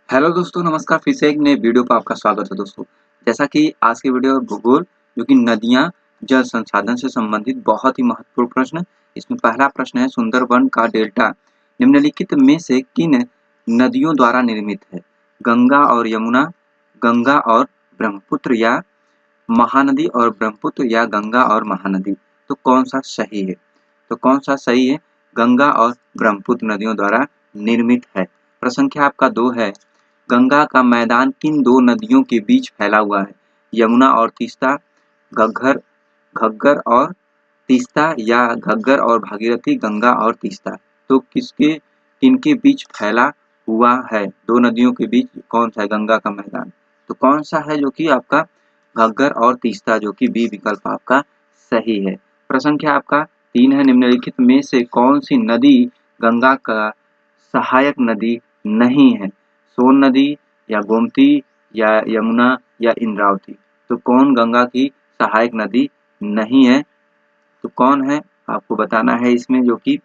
Hello दोस्तों, नमस्कार। फिर से एक नए वीडियो पर आपका स्वागत है दोस्तों। जैसा कि आज की वीडियो भूगोल जो कि नदियाँ जल संसाधन से संबंधित बहुत ही महत्वपूर्ण प्रश्न। इसमें पहला प्रश्न है, सुंदरबन का डेल्टा निम्नलिखित में से किन नदियों द्वारा निर्मित है? गंगा और यमुना, गंगा और ब्रह्मपुत्र या महानदी और ब्रह्मपुत्र या गंगा और महानदी? तो कौन सा सही है? तो कौन सा सही है? गंगा और ब्रह्मपुत्र नदियों द्वारा निर्मित है। प्रश्न संख्या आपका 2 है, गंगा का मैदान किन दो नदियों के बीच फैला हुआ है? यमुना और तीस्ता, घग्गर घग्गर और तीस्ता या घग्गर और भागीरथी, गंगा और तीस्ता? तो किनके बीच फैला हुआ है? दो नदियों के बीच कौन सा है गंगा का मैदान? तो कौन सा है जो कि आपका घग्गर और तीस्ता, जो कि बी विकल्प आपका सही है। प्रश्न संख्या आपका 3 है, निम्नलिखित में से कौन सी नदी गंगा का सहायक नदी नहीं है? सोन नदी या गोमती या यमुना या इंद्रावती? तो कौन गंगा की सहायक नदी नहीं है? तो कौन है आपको बताना है इसमें, जो कि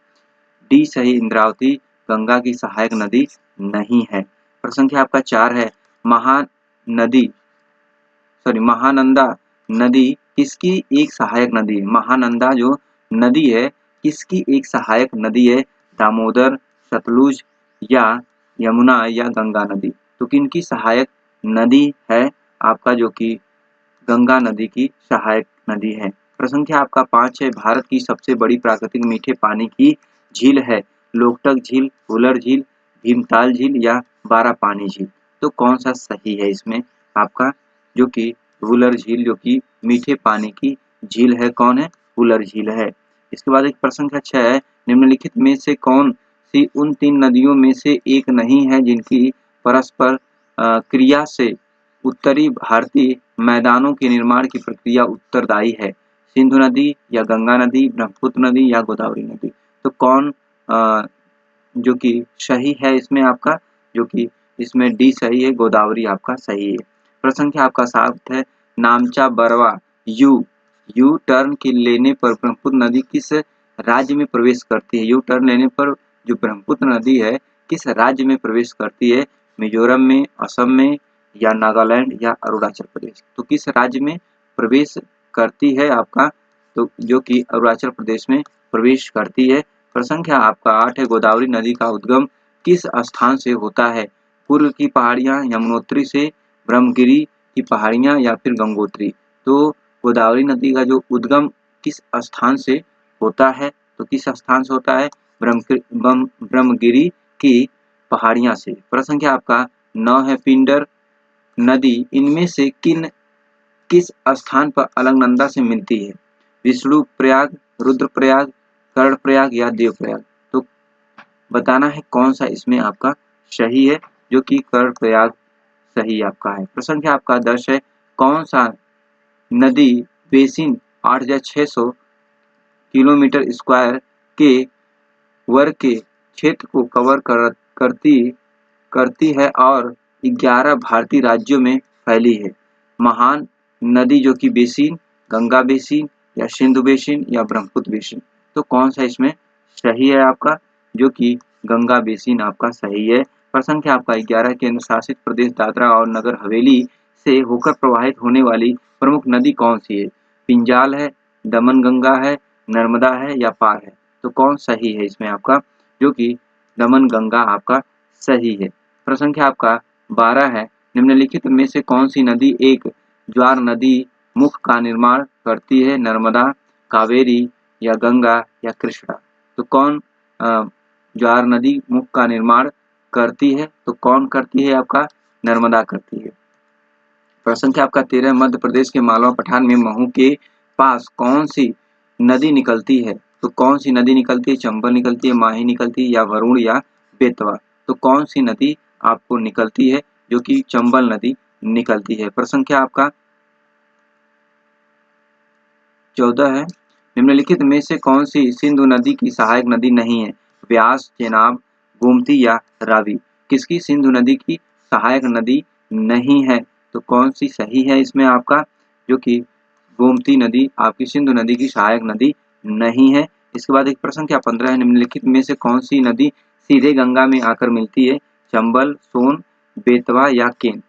डी सही, इंद्रावती गंगा की सहायक नदी नहीं है। प्रश्न संख्या आपका 4 है, महानदी महानंदा नदी किसकी एक सहायक नदी है? महानंदा जो नदी है किसकी एक सहायक नदी है? दामोदर, सतलुज या यमुना या गंगा नदी? तो किनकी सहायक नदी है आपका, जो कि गंगा नदी की सहायक नदी है। प्रश्न संख्या आपका 5 है, भारत की सबसे बड़ी प्राकृतिक मीठे पानी की झील है? लोकटक झील, वुलर झील, भीमताल झील या बारापानी झील? तो कौन सा सही है इसमें आपका, जो कि वुलर झील जो कि मीठे पानी की झील है, कौन है? वुलर झील है। इसके बाद एक प्रश्न संख्या 6 है, निम्नलिखित में से कौन सी उन 3 नदियों में से एक नहीं है जिनकी परस्पर क्रिया से उत्तरी भारतीय मैदानों के निर्माण की प्रक्रिया उत्तरदायी है? सिंधु नदी या गंगा नदी, ब्रह्मपुत्र नदी या गोदावरी नदी? तो कौन जो कि सही है इसमें आपका, जो कि इसमें डी सही है, गोदावरी आपका सही है। प्रश्न संख्या आपका 7 है, नामचा बरवा यू टर्न के लेने पर ब्रह्मपुत्र नदी किस राज्य में प्रवेश करती है? यू टर्न लेने पर जो ब्रह्मपुत्र नदी है किस राज्य में प्रवेश करती है? मिजोरम में, असम में या नागालैंड या अरुणाचल प्रदेश? तो किस राज्य में प्रवेश करती है आपका? तो जो कि अरुणाचल प्रदेश में प्रवेश करती है। प्रश्न संख्या आपका 8 है, गोदावरी नदी का उद्गम किस स्थान से होता है? पूर्व की पहाड़ियां, यमुनोत्री से, ब्रह्मगिरी की पहाड़ियां या फिर गंगोत्री? तो गोदावरी नदी का जो उद्गम किस स्थान से होता है? तो किस स्थान से होता है? ब्रह्मगिरी की पहाड़ियां से। प्रश्न संख्या आपका 9 है, पिंडर नदी इनमें से किस स्थान पर अलकनंदा से मिलती है? विष्णु प्रयाग, रुद्रप्रयाग, कर्णप्रयाग या देवप्रयाग? तो बताना है कौन सा इसमें आपका सही है, जो कि कर्णप्रयाग सही आपका है। प्रश्न संख्या आपका 10 है, कौन सा नदी बेसिन 8,600 किलोमीटर स्क्वायर के वर्ग के क्षेत्र को कवर करती है और 11 भारतीय राज्यों में फैली है? महान नदी जो कि बेसिन, गंगा बेसिन या सिंधु बेसिन या ब्रह्मपुत्र बेसिन? तो कौन सा इसमें सही है आपका, जो कि गंगा बेसिन आपका सही है। प्रश्न संख्या आपका 11, केंद्र शासित प्रदेश दादरा और नगर हवेली से होकर प्रवाहित होने वाली प्रमुख नदी कौन सी है? पिंजाल है, दमन गंगा है, नर्मदा है या पार है? तो कौन सही है इसमें आपका, जो कि दमन गंगा आपका सही है। प्रश्न संख्या आपका 12 है, निम्नलिखित में से कौन सी नदी एक ज्वार नदी मुख का निर्माण करती है? नर्मदा, कावेरी या गंगा या कृष्णा? तो कौन ज्वार नदी मुख का निर्माण करती है? तो कौन करती है आपका? नर्मदा करती है। प्रश्न संख्या आपका 13, मध्य प्रदेश के मालवा पठार में महू के पास कौन सी नदी निकलती है? तो कौन सी नदी निकलती है? चंबल निकलती है, माही निकलती है या वरुण या बेतवा? तो कौन सी नदी आपको निकलती है, जो कि चंबल नदी निकलती है। प्रश्न संख्या आपका 14 है, निम्नलिखित में से कौन सी सिंधु नदी की सहायक नदी नहीं है? व्यास, चेनाब, गोमती या रावी? किसकी सिंधु नदी की सहायक नदी नहीं है? तो कौन सी सही है इसमें आपका, जो कि गोमती नदी आपकी सिंधु नदी की सहायक नदी नहीं है। इसके बाद एक प्रश्न संख्या 15 है, निम्नलिखित में से कौन सी नदी सीधे गंगा में आकर मिलती है? चंबल, सोन, बेतवा या केन?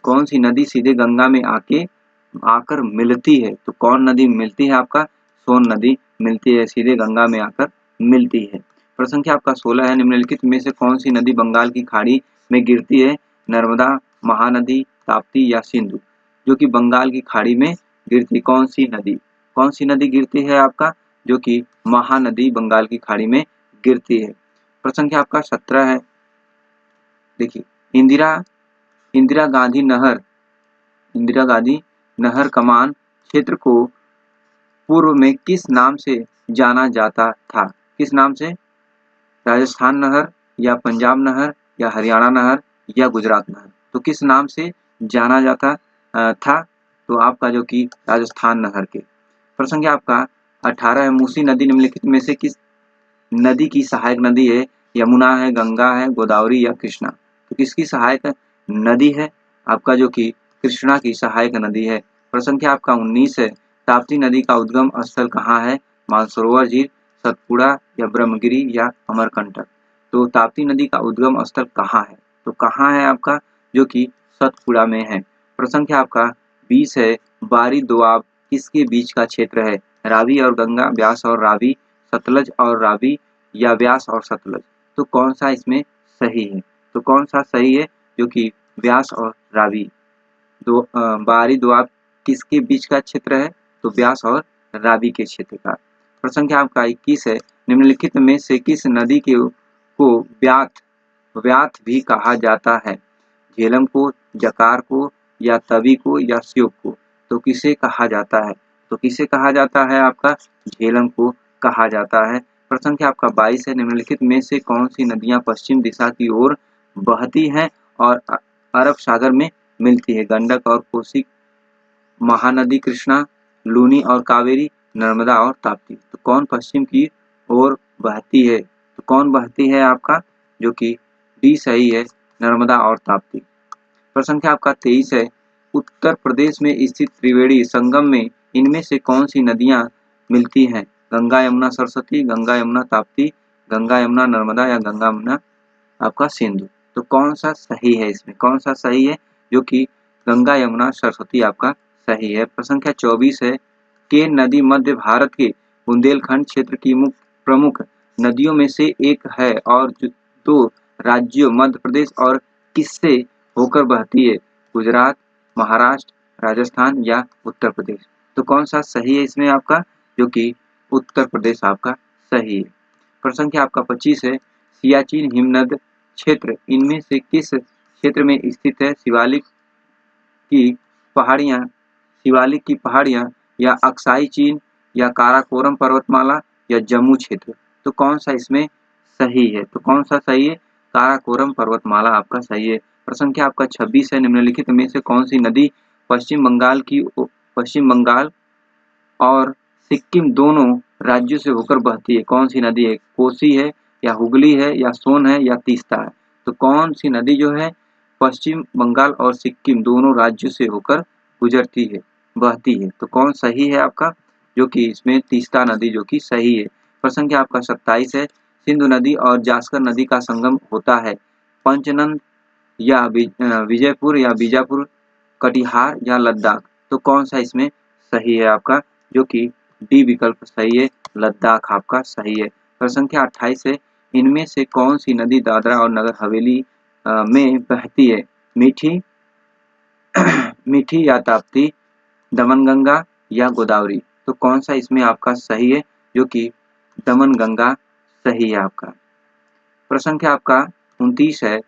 कौन सी नदी सीधे गंगा में आकर मिलती है? तो कौन नदी मिलती है आपका? सोन नदी मिलती है, सीधे गंगा में आकर मिलती है। प्रश्न संख्या आपका 16 है, निम्नलिखित में से कौन सी नदी बंगाल की खाड़ी में गिरती है? नर्मदा, महानदी, ताप्ती या सिंधु? जो कि बंगाल की खाड़ी में गिरती कौन सी नदी गिरती है आपका? जो कि महानदी बंगाल की खाड़ी में गिरती है। प्रश्न संख्या आपका 17 है, देखिए, इंदिरा गांधी नहर कमान क्षेत्र को पूर्व में किस नाम से जाना जाता था? किस नाम से? राजस्थान नहर या पंजाब नहर या हरियाणा नहर या गुजरात नहर? तो किस नाम से जाना जाता था? तो आपका जो कि राजस्थान नहर के। प्रश्न संख्या आपका 18 है, मूसी नदी निम्नलिखित में से किस नदी की सहायक नदी है? यमुना है, गंगा है, गोदावरी या कृष्णा? तो किसकी सहायक नदी है? आपका जो कि कृष्णा की सहायक नदी है। प्रश्न संख्या आपका 19 है, ताप्ती नदी का उद्गम स्थल कहाँ है? मानसरोवर झील, सतपुड़ा या ब्रह्मगिरी या अमरकंटक? तो ताप्ती नदी का उद्गम स्थल कहाँ है? तो कहाँ है आपका? जो कि सतपुड़ा में है। प्रश्न संख्या आपका 20 है, बारी दोआब किसके बीच का क्षेत्र है? रावी और गंगा, व्यास और रावी, सतलज और रावी या व्यास और सतलज? तो कौन सा इसमें सही है? तो कौन सा सही है? जो कि व्यास और रावी। बारी दोआब किसके बीच का क्षेत्र है? तो व्यास और रावी के क्षेत्र का। प्रश्न संख्या आपका 21 है, निम्नलिखित में से किस नदी को व्याथ भी कहा जाता है? झेलम को, जकार को या तवी को या श्योक को? तो किसे कहा जाता है? तो किसे कहा जाता है? आपका झेलम को कहा जाता है। प्रश्न संख्या आपका 22 है, निम्नलिखित में से कौन सी नदियां पश्चिम दिशा की ओर बहती हैं और अरब सागर में मिलती है? गंडक और कोसी, महानदी कृष्णा, लूनी और कावेरी, नर्मदा और ताप्ती? तो कौन पश्चिम की ओर बहती है? तो कौन बहती है आपका? जो कि डी सही है, नर्मदा और ताप्ती। प्रश्न संख्या आपका 23 है, उत्तर प्रदेश में स्थित त्रिवेणी संगम में इनमें से कौन सी नदियां मिलती हैं? गंगा यमुना सरस्वती, गंगा यमुना ताप्ती, गंगा यमुना नर्मदा या गंगा यमुना आपका सिंधु? तो कौन सा सही है इसमें? कौन सा सही है? जो कि गंगा यमुना सरस्वती आपका सही है। प्रश्न संख्या 24 है, केन नदी मध्य भारत के बुंदेलखंड क्षेत्र की प्रमुख नदियों में से एक है और दो राज्यों मध्य प्रदेश और किससे होकर बहती है? गुजरात, महाराष्ट्र, राजस्थान या उत्तर प्रदेश? तो कौन सा सही है इसमें आपका? जो कि उत्तर प्रदेश आपका सही है। प्रश्न संख्या आपका 25 है, सियाचिन हिमनद क्षेत्र इनमें से किस क्षेत्र में स्थित है? शिवालिक की पहाड़ियां या अक्साई चीन या काराकोरम पर्वतमाला या जम्मू क्षेत्र? तो कौन सा इसमें सही है? तो कौन सा सही है? काराकोरम पर्वतमाला आपका सही है। प्रश्न संख्या आपका 26 है, निम्नलिखित में से कौन सी नदी पश्चिम बंगाल और सिक्किम दोनों राज्यों से होकर बहती है? कौन सी नदी है? कोसी है या हुगली है या सोन है या तीस्ता है? तो कौन सी नदी जो है पश्चिम बंगाल और सिक्किम दोनों राज्यों से होकर गुजरती है, बहती है? तो कौन सही है आपका? जो कि इसमें तीस्ता नदी जो कि सही है। प्रश्न संख्या आपका 27 है, सिंधु नदी और जास्कर नदी का संगम होता है पंचनंद या विजयपुर या बीजापुर, कटिहार या लद्दाख? तो कौन सा इसमें सही है आपका? जो कि डी विकल्प सही है, लद्दाख आपका सही है। प्रश्न संख्या 28 है, इनमें से कौन सी नदी दादरा और नगर हवेली में बहती है? मीठी या ताप्ती, दमनगंगा या गोदावरी? तो कौन सा इसमें आपका सही है? जो कि दमनगंगा सही है आपका। प्रश्न संख्या आपका 29 है,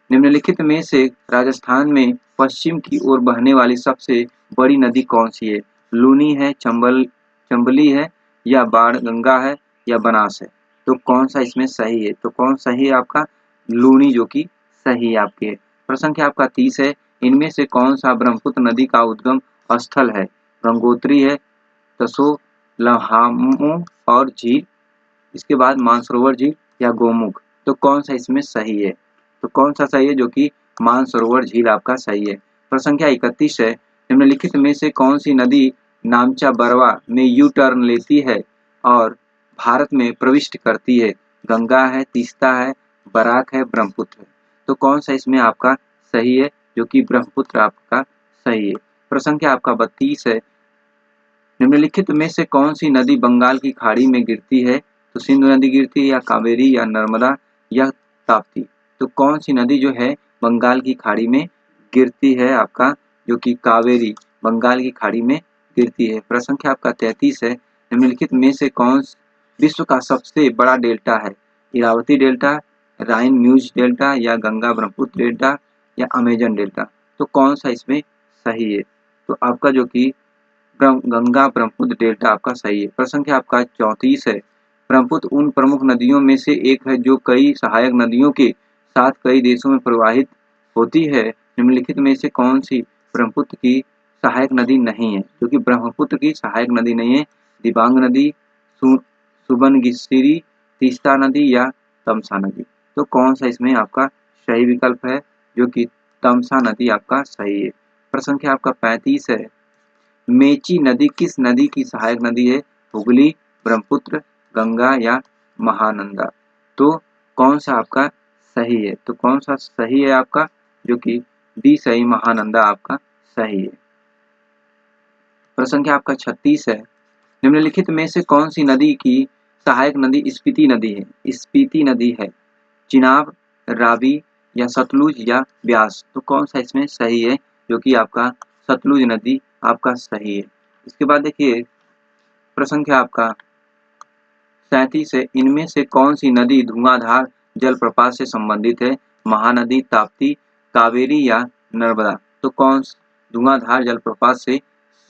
निम्नलिखित में से राजस्थान में पश्चिम की ओर बहने वाली सबसे बड़ी नदी कौन सी है? लूनी है, चंबली है या बाणगंगा है या बनास है? तो कौन सा इसमें सही है? तो कौन सही है आपका? लूनी जो कि सही है आपके। प्रश्न संख्या आपका 30 है, इनमें से कौन सा ब्रह्मपुत्र नदी का उद्गम स्थल है? गंगोत्री है, तसो, लहामो और झील, इसके बाद मानसरोवर झील या गोमुख? तो कौन सा इसमें सही है? तो कौन सा सही है? जो कि मानसरोवर झील आपका सही है। प्रश्न संख्या 31 है, निम्नलिखित में से कौन सी नदी नामचा बरवा में यू टर्न लेती है और भारत में प्रविष्ट करती है? गंगा है, तीस्ता है, बराक है, ब्रह्मपुत्र है। तो कौन सा इसमें आपका सही है, जो कि ब्रह्मपुत्र आपका सही है। प्रश्न संख्या आपका 32 है, निम्नलिखित में से कौन सी नदी बंगाल की खाड़ी में गिरती है? तो सिंधु नदी गिरती है, या कावेरी, या नर्मदा, या ताप्ती। तो कौन सी नदी जो है बंगाल की खाड़ी में गिरती है आपका, जो कि कावेरी बंगाल की खाड़ी में गिरती है। प्रश्न संख्या आपका 33 है, निम्नलिखित में से कौन विश्व का सबसे बड़ा डेल्टा है? इरावती डेल्टा, राइन म्यूज डेल्टा, या गंगा ब्रह्मपुत्र डेल्टा, या अमेजन डेल्टा। तो कौन सा इसमें सही है? तो आपका जो कि गंगा ब्रह्मपुत्र डेल्टा आपका सही है। प्रश्न संख्या आपका 34 है, ब्रह्मपुत्र उन प्रमुख नदियों में से एक है जो कई सहायक नदियों के साथ कई देशों में प्रवाहित होती है। निम्नलिखित में से कौन सी ब्रह्मपुत्र की सहायक नदी नहीं है? क्योंकि ब्रह्मपुत्र की सहायक नदी नहीं है दिबांग नदी, सुबनगिरी, तीस्ता नदी, या तमसा नदी। तो कौन सा इसमें आपका सही विकल्प है, जो कि तमसा नदी आपका सही है। प्रश्न संख्या आपका 35 है, मेची नदी किस नदी की सहायक नदी है? हुगली, ब्रह्मपुत्र, गंगा, या महानंदा। तो कौन सा आपका सही है? तो कौन सा सही है आपका, जो कि डी सही, महानंदा आपका सही है। प्रश्न संख्या आपका 36 है, निम्नलिखित में से कौन सी नदी की सहायक नदी स्पीति नदी है? स्पीति नदी है, चिनाब, रावी, या सतलुज, या ब्यास। तो कौन सा इसमें सही है, जो कि आपका सतलुज नदी आपका सही है। इसके बाद देखिए प्रश्न संख्या आपका 37 है, इनमें से कौन सी नदी धुआंधार जलप्रपात से संबंधित है? महानदी, ताप्ती, कावेरी, या नर्मदा। तो कौन धुआंधार जलप्रपात से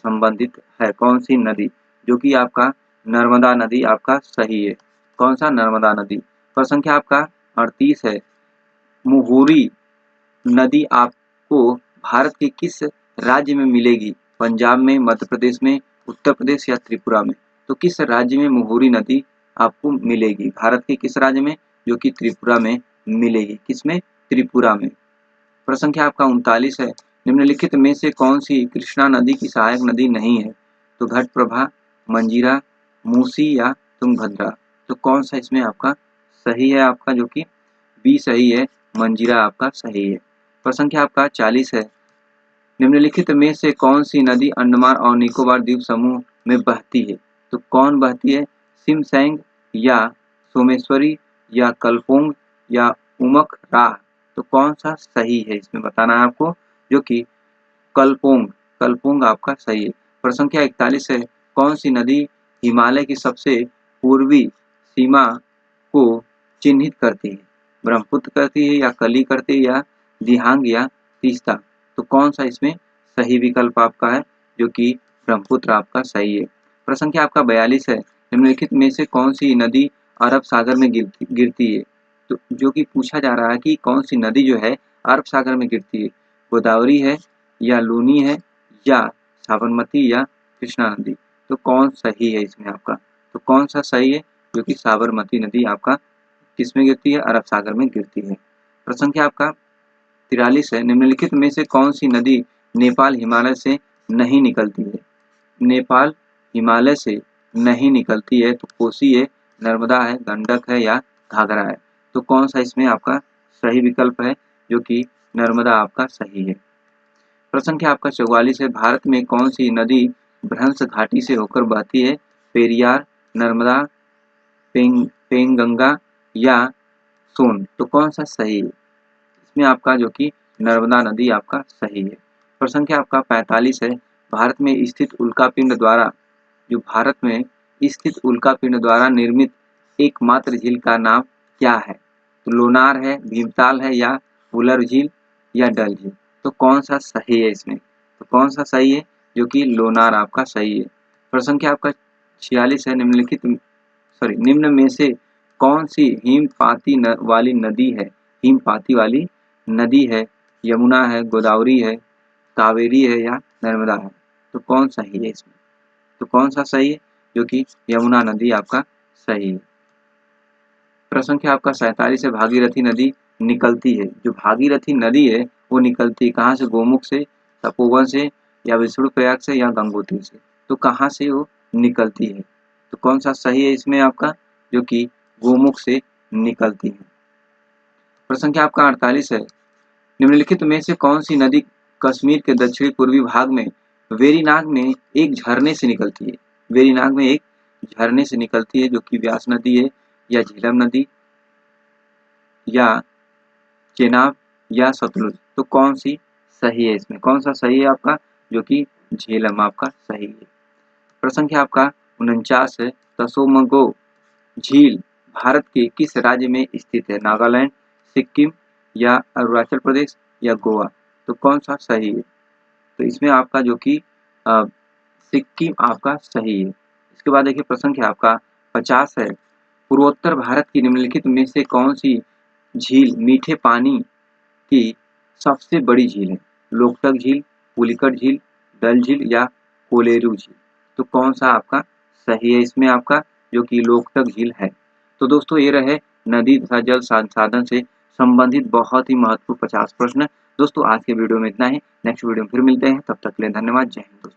संबंधित है? कौन सी नदी? जो कि आपका नर्मदा नदी आपका सही है। कौन सा? नर्मदा नदी। प्रश्न संख्या आपका 38 है, मुहुरी नदी आपको भारत के किस राज्य में मिलेगी? पंजाब में, मध्य प्रदेश में, उत्तर प्रदेश, या त्रिपुरा में। तो किस राज्य में मुहुरी नदी आपको मिलेगी? भारत के किस राज्य में? जो कि त्रिपुरा में मिलेगी। किसमें? त्रिपुरा में। प्रश्न संख्या आपका 39 है, निम्नलिखित में से कौन सी कृष्णा नदी की सहायक नदी नहीं है? तो घटप्रभा, मंजीरा, मूसी, या तुंगभद्रा। तो कौन सा इसमें आपका सही है? आपका जो कि बी सही है, मंजीरा आपका सही है। प्रश्न संख्या आपका 40 है, निम्नलिखित में से कौन सी नदी अंडमान और निकोबार द्वीप समूह में बहती है? तो कौन बहती है? सिमसैंग, या सोमेश्वरी, या कलपोंग, या उमक राह। तो कौन सा सही है इसमें बताना है आपको, जो कि कलपोंग, कलपोंग आपका सही है। प्रश्न संख्या 41 है, कौन सी नदी हिमालय की सबसे पूर्वी सीमा को चिन्हित करती है? ब्रह्मपुत्र करती है, या कली करती है, या दिहांग, या तीस्ता। तो कौन सा इसमें सही विकल्प आपका है, जो कि ब्रह्मपुत्र आपका सही है। प्रश्न संख्या आपका 42 है, निम्नलिखित में से कौन सी नदी अरब सागर में गिरती है? तो जो कि पूछा जा रहा है कि कौन सी नदी जो है अरब सागर में गिरती है? गोदावरी है, या लूनी है, या साबरमती, या कृष्णा नदी। तो कौन सही है इसमें आपका? तो कौन सा सही है, जो कि साबरमती नदी आपका किसमें गिरती है? अरब सागर में गिरती है। प्रश्न संख्या आपका 43 है, निम्नलिखित में से कौन सी नदी नेपाल हिमालय से नहीं निकलती है? नेपाल हिमालय से नहीं निकलती है, तो कोसी है, नर्मदा है, गंडक है, या घाघरा है। तो कौन सा इसमें आपका सही विकल्प है, जो कि नर्मदा आपका सही है। प्रश्न संख्या आपका 44 है, भारत में कौन सी नदी भ्रंश घाटी से होकर बहती है? पेरियार, नर्मदा, पेंगंगा, या सोन। तो कौन सा सही है इसमें आपका, जो कि नर्मदा नदी आपका सही है। प्रश्न संख्या आपका 45 है, भारत में स्थित उल्कापिंड द्वारा भारत में स्थित उल्कापिंड द्वारा निर्मित एकमात्र झील का नाम क्या है? तो लोनार है, भीमताल है, या वुलर झील, या डल झील। तो कौन सा सही है इसमें? तो कौन सा सही है, जो कि लोनार आपका सही है। प्रश्न संख्या आपका 46 है, निम्न में से कौन सी हिमपाती वाली नदी है? हिमपाती वाली नदी है, यमुना है, गोदावरी है, कावेरी है, या नर्मदा है। तो कौन सही है इसमें? तो कौन सा सही है, जो कि यमुना नदी आपका सही है। प्रश्न संख्या आपका 47 है, भागीरथी नदी निकलती है, जो भागीरथी नदी है वो निकलती है कहाँ से? गोमुख से, तपोवन से, या विष्णुप्रयाग से, या गंगोत्री से। तो कहाँ से वो निकलती है? तो कौन सा सही है इसमें आपका, जो कि गोमुख से निकलती है। प्रश्न संख्या आपका 48 है। निम्नलिखित में से कौन सी नदी कश्मीर के दक्षिणी पूर्वी भाग में वेरीनाग में एक झरने से निकलती है? वेरीनाग में एक झरने से निकलती है, जो कि व्यास नदी है या झेलम नदी या चेनाब या सतलुज। तो कौन सी सही है? इसमें कौन सा सही है आपका? जो कि झेलम आपका सही है। प्रश्न संख्या आपका 49 है। तसोमगो झील भारत के किस राज्य में स्थित है? नागालैंड, सिक्किम या अरुणाचल प्रदेश या गोवा। तो कौन सा सही है? तो इसमें आपका जो कि सिक्किम आपका सही है। इसके बाद देखिए प्रश्न संख्या आपका 50 है। पूर्वोत्तर भारत की निम्नलिखित में से कौन सी झील मीठे पानी की सबसे बड़ी झील है? लोकटक झील, पुलिकट झील, डल झील या कोलेरू झील। तो कौन सा आपका सही है? इसमें आपका जो कि लोकटक झील है। तो दोस्तों ये रहे नदी तथा जल संसाधन से संबंधित बहुत ही महत्वपूर्ण 50 प्रश्न। दोस्तों आज के वीडियो में इतना ही। नेक्स्ट वीडियो में फिर मिलते हैं, तब तक के लिए धन्यवाद। जय हिंद दोस्तों।